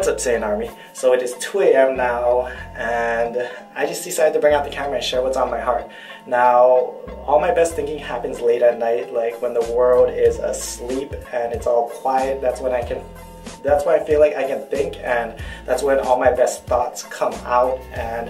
What's up, Saiyan Army? So it is 2 a.m. now, and I just decided to bring out the camera and share what's on my heart. Now, all my best thinking happens late at night, like when the world is asleep and it's all quiet. That's when I feel like I can think, and that's when all my best thoughts come out, and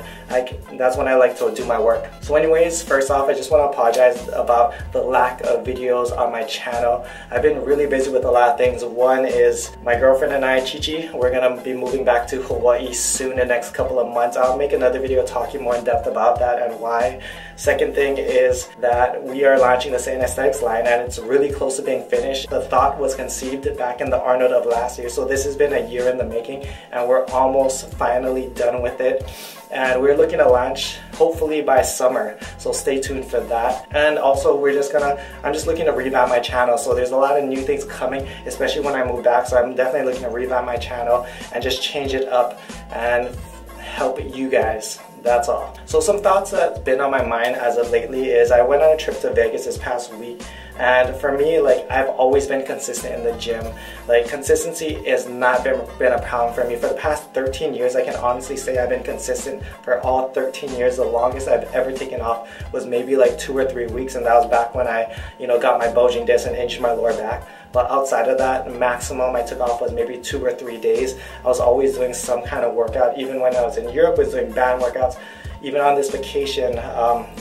that's when I like to do my work. So anyways, first off, I just want to apologize about the lack of videos on my channel. I've been really busy with a lot of things. One is my girlfriend and I, Chichi, we're going to be moving back to Hawaii soon in the next couple of months. I'll make another video talking more in depth about that and why. Second thing is that we are launching the Saiyan Aesthetics line, and it's really close to being finished. The thought was conceived back in the Arnold of last year, so this has been a year in the making, and we're almost finally done with it. And we're looking to launch hopefully by summer, so stay tuned for that. And also I'm just looking to revamp my channel, so there's a lot of new things coming, especially when I move back. So I'm definitely looking to revamp my channel and just change it up and help you guys. That's all. So some thoughts that's been on my mind as of lately is I went on a trip to Vegas this past week, and for me, like, I've always been consistent in the gym. Like, consistency has not been a problem for me. For the past 13 years, I can honestly say I've been consistent for all 13 years. The longest I've ever taken off was maybe like 2 or 3 weeks, and that was back when I, got my bulging disc and injured my lower back. But outside of that, the maximum I took off was maybe 2 or 3 days. I was always doing some kind of workout. Even when I was in Europe, I was doing band workouts. Even on this vacation,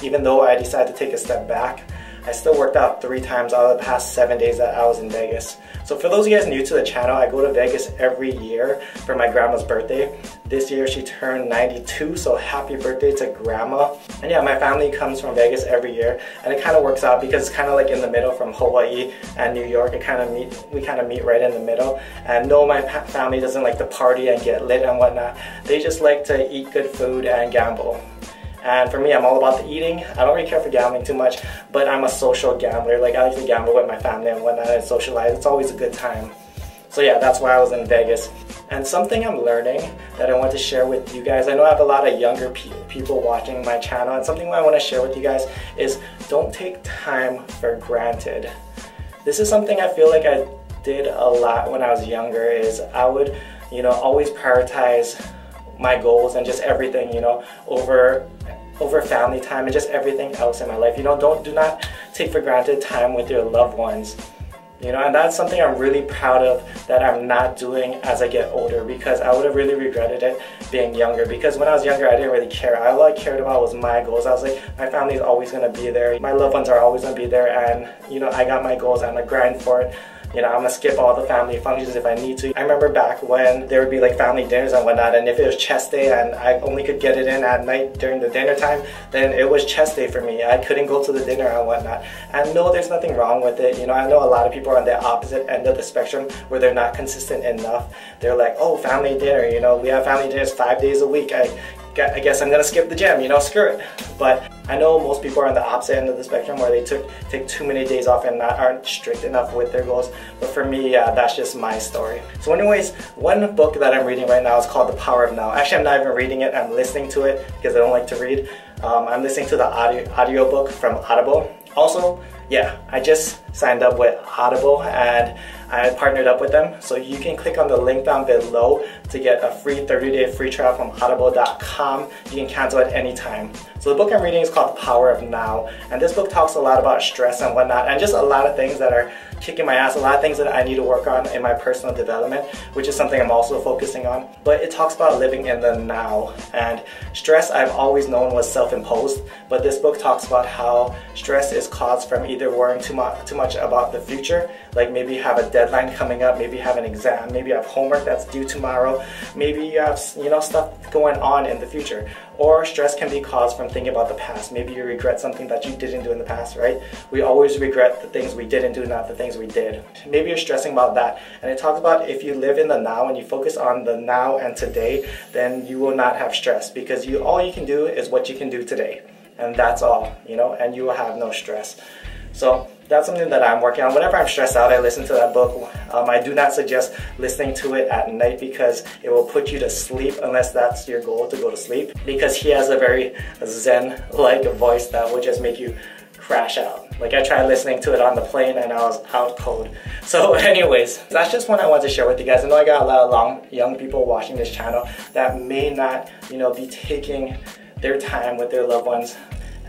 even though I decided to take a step back, I still worked out 3 times out of the past 7 days that I was in Vegas. So for those of you guys new to the channel, I go to Vegas every year for my grandma's birthday. This year she turned 92, so happy birthday to grandma. And yeah, my family comes from Vegas every year, and it kind of works out because it's kind of like in the middle from Hawaii and New York. We kind of meet right in the middle. And no, my family doesn't like to party and get lit and whatnot. They just like to eat good food and gamble. And for me, I'm all about the eating. I don't really care for gambling too much, but I'm a social gambler. Like, I like to gamble with my family and whatnot and socialize. It's always a good time. So yeah, that's why I was in Vegas. And something I'm learning that I want to share with you guys, I know I have a lot of younger people watching my channel, and something I want to share with you guys is don't take time for granted. This is something I feel like I did a lot when I was younger, is I would, always prioritize my goals and just everything, over family time and just everything else in my life. Do not take for granted time with your loved ones. And that's something I'm really proud of that I'm not doing as I get older, because I would have really regretted it being younger. Because when I was younger, I didn't really care. All I cared about was my goals. I was like, my family is always going to be there. My loved ones are always going to be there, and I got my goals. I'm going to grind for it. I'm going to skip all the family functions if I need to. I remember back when there would be like family dinners and whatnot, and if it was chest day and I only could get it in at night during the dinner time, then it was chest day for me. I couldn't go to the dinner and whatnot. And no, there's nothing wrong with it. I know a lot of people are on the opposite end of the spectrum where they're not consistent enough. They're like, oh, family dinner, we have family dinners 5 days a week. I guess I'm gonna skip the gym, screw it. But I know most people are on the opposite end of the spectrum where they take too many days off and aren't strict enough with their goals. But for me, that's just my story. So anyways, one book that I'm reading right now is called The Power of Now. Actually, I'm not even reading it, I'm listening to it because I don't like to read. I'm listening to the audio book from Audible. Also, yeah, I just signed up with Audible and I partnered up with them. So you can click on the link down below to get a free 30-day free trial from audible.com. You can cancel at any time. So the book I'm reading is called The Power of Now. And this book talks a lot about stress and whatnot, and just a lot of things that are kicking my ass, a lot of things that I need to work on in my personal development, which is something I'm also focusing on. But it talks about living in the now. And stress I've always known was self-imposed, but this book talks about how stress is caused from either worrying too much about the future, like maybe you have a deadline coming up, maybe you have an exam, maybe you have homework that's due tomorrow, maybe you have stuff going on in the future. Or stress can be caused from thinking about the past. Maybe you regret something that you didn't do in the past, right? We always regret the things we didn't do, not the things we did. Maybe you're stressing about that. And it talks about if you live in the now and you focus on the now and today, then you will not have stress, because all you can do is what you can do today. And that's all, and you will have no stress. So that's something that I'm working on. Whenever I'm stressed out, I listen to that book. I do not suggest listening to it at night because it will put you to sleep, unless that's your goal, to go to sleep. Because he has a very zen-like voice that will just make you crash out. Like I tried listening to it on the plane and I was out cold. So anyways, that's just one I wanted to share with you guys. I know I got a lot of young people watching this channel that may not, you know, be taking their time with their loved ones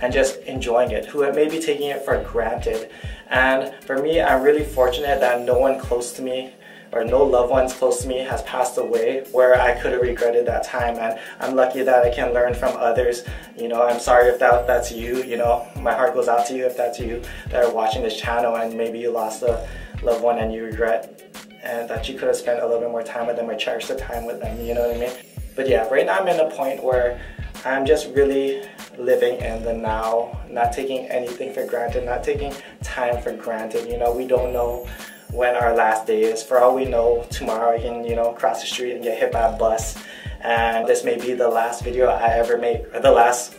and just enjoying it, who may be taking it for granted. And for me, I'm really fortunate that no one close to me or no loved ones close to me has passed away where I could have regretted that time, and I'm lucky that I can learn from others. You know, I'm sorry if that's you, you know, my heart goes out to you if that's you that are watching this channel and maybe you lost a loved one and you regret and that you could have spent a little bit more time with them or cherished the time with them, you know what I mean? But yeah, right now I'm in a point where I'm just really living in the now, not taking anything for granted, not taking time for granted. You know, we don't know when our last day is. For all we know, tomorrow I can, you know, cross the street and get hit by a bus. And this may be the last video I ever make, or the last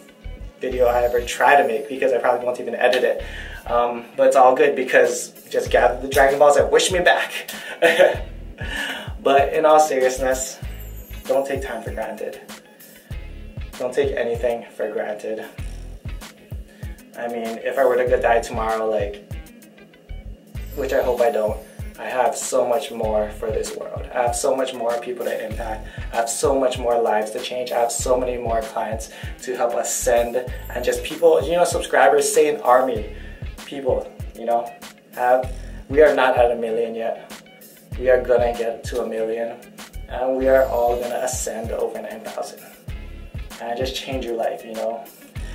video I ever try to make, because I probably won't even edit it. But it's all good because just gather the Dragon Balls and wish me back. But in all seriousness, don't take time for granted. Don't take anything for granted. I mean, if I were to die tomorrow, like, which I hope I don't, I have so much more for this world. I have so much more people to impact. I have so much more lives to change. I have so many more clients to help us send, and just people, you know, subscribers, Saiyan Army people, you know, we are not at 1 million yet. We are gonna get to 1 million, and we are all gonna ascend over 9,000. And just change your life, you know.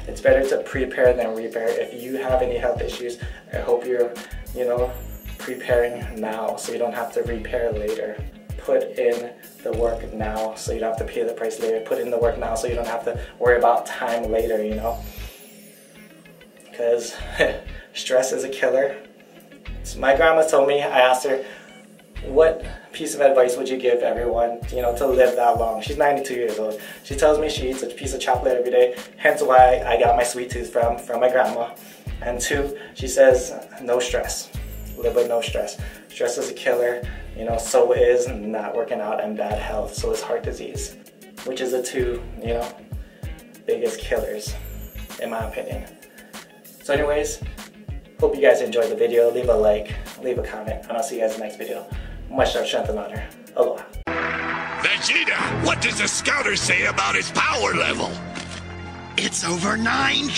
It's better to prepare than repair. If you have any health issues, I hope you're, you know, preparing now so you don't have to repair later. Put in the work now so you don't have to pay the price later. Put in the work now so you don't have to worry about time later, you know. Because stress is a killer. So my grandma told me, I asked her, what piece of advice would you give everyone, you know, to live that long? She's 92 years old. She tells me she eats a piece of chocolate every day, hence why I got my sweet tooth from my grandma. And 2, she says, no stress. Live with no stress. Stress is a killer, you know, so is not working out and bad health, so is heart disease, which is the 2, you know, biggest killers, in my opinion. So anyways, hope you guys enjoyed the video. Leave a like, leave a comment, and I'll see you guys in the next video. Much love, strength, and honor. Aloha. Vegeta, what does the scouter say about his power level? It's over 9,000!